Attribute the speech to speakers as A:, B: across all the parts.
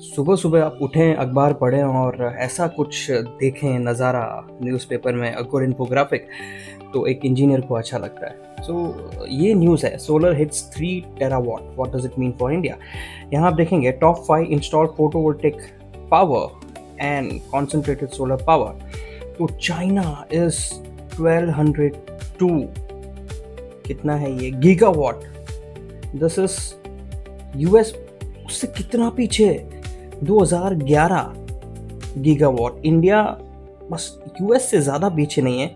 A: सुबह सुबह आप उठें, अखबार पढ़ें और ऐसा कुछ देखें नज़ारा न्यूज़पेपर में, गुड इन्फोग्राफिक, तो एक इंजीनियर को अच्छा लगता है। ये न्यूज़ है, solar hits 3 terawatt, what does it mean for India. यहाँ आप देखेंगे top 5 install photovoltaic power and concentrated solar power. तो चाइना इज 1202, कितना है ये, गीगावाट। दिस इज यूएस उससे कितना पीछे, 2011 गीगावाट। इंडिया बस यूएस से ज़्यादा पीछे नहीं है,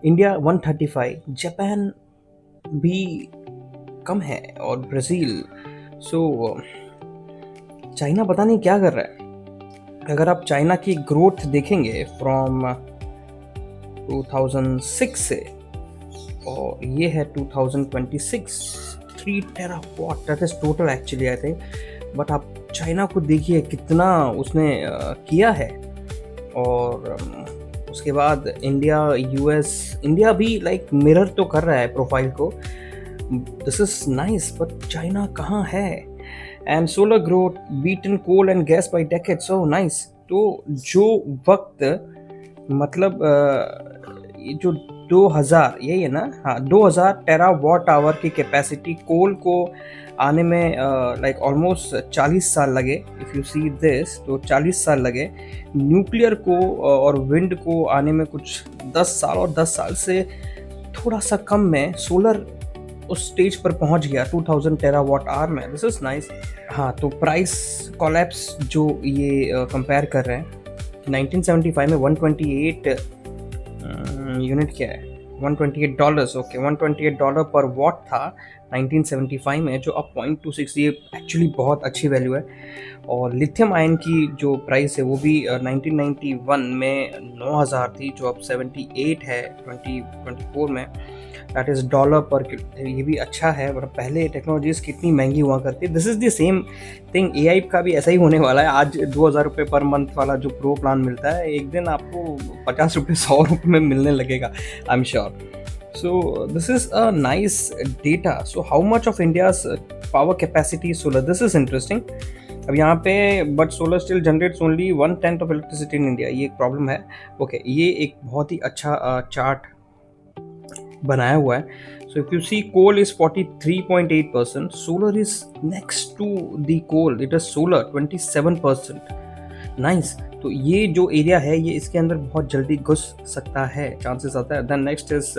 A: इंडिया 135, जापान भी कम है और ब्राज़ील। चाइना पता नहीं क्या कर रहा है। अगर आप चाइना की ग्रोथ देखेंगे फ्रॉम 2006 से, और ये है 2026, 3 terawatt, that is total actually I think. But आप चाइना को देखिए कितना उसने किया है। और उसके बाद इंडिया, यूएस, इंडिया भी लाइक मिरर तो कर रहा है प्रोफाइल को। This is nice, but China कहाँ है। And solar growth beaten coal and gas by decade, so nice. तो जो वक्त, मतलब जो 2000, यही है ना, हाँ, 2000 टेरावाट आवर की कैपेसिटी कोल को आने में लाइक ऑलमोस्ट 40 साल लगे। इफ़ यू सी दिस, तो 40 साल लगे। न्यूक्लियर को और विंड को आने में कुछ 10 साल, और 10 साल से थोड़ा सा कम में सोलर उस स्टेज पर पहुंच गया 2000 टेरावाट आवर में। This is nice. हाँ, तो प्राइस कोलैप्स जो ये कंपेयर कर रहे हैं, 1975 में 128 यूनिट क्या है, $128, ओके, $128 पर वॉट था 1975 में, जो अब 0.26, ये एक्चुअली बहुत अच्छी वैल्यू है। और लिथियम आयन की जो प्राइस है वो भी 1991 में 9000 थी, जो अब 78 है 2024 में, दैट इज़ डॉलर पर किलो। ये भी अच्छा है, बट पहले टेक्नोलॉजीज कितनी महंगी हुआ करती। This is the same thing, AI का भी ऐसा ही होने वाला है। आज 2000 रुपये पर मंथ वाला जो प्रो प्लान मिलता है, एक दिन आपको 50 रुपये, 100 रुपये में मिलने लगेगा, I am sure. So this is a nice data. So how much of India's power capacity is solar? This is interesting. अब यहाँ पे but solar still generates only 1/10 of electricity in India. ये एक प्रॉब्लम है। Okay, ये एक बहुत ही अच्छा चार्ट बनाया हुआ है। So if you see, coal is 43.8%, solar is next to the coal, it is solar 27%. Nice. तो ये जो एरिया है, ये इसके अंदर बहुत जल्दी घुस सकता है, चांसेस आता है। Then next is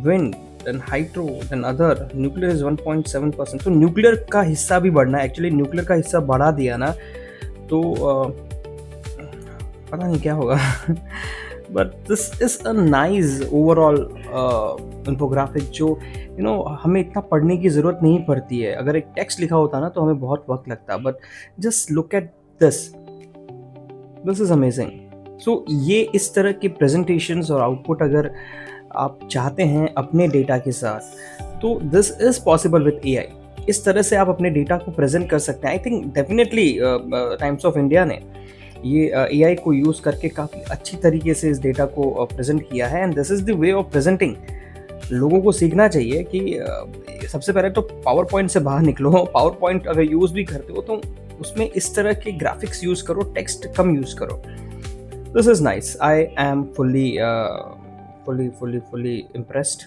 A: wind, then hydro, then other, nuclear is 1.7%। तो न्यूक्लियर का हिस्सा भी बढ़ना है। एक्चुअली न्यूक्लियर का हिस्सा बढ़ा दिया ना, तो पता नहीं क्या होगा। But this is a nice overall infographic, जो हमें इतना पढ़ने की ज़रूरत नहीं पड़ती है। अगर एक टेक्स्ट लिखा होता ना तो हमें बहुत वक्त लगता, but just look at this is amazing. So ये इस तरह के प्रेजेंटेशंस और आउटपुट अगर आप चाहते हैं अपने डेटा के साथ, तो this is possible with AI. इस तरह से आप अपने डेटा को प्रेजेंट कर सकते हैं। I think definitely times of India ने ये एआई को यूज़ करके काफ़ी अच्छी तरीके से इस डेटा को प्रेजेंट किया है। And this is the way of presenting. लोगों को सीखना चाहिए कि सबसे पहले तो पावर पॉइंट से बाहर निकलो। पावर पॉइंट अगर यूज़ भी करते हो तो उसमें इस तरह के ग्राफिक्स यूज़ करो, टेक्स्ट कम यूज़ करो। This is nice. I am fully impressed.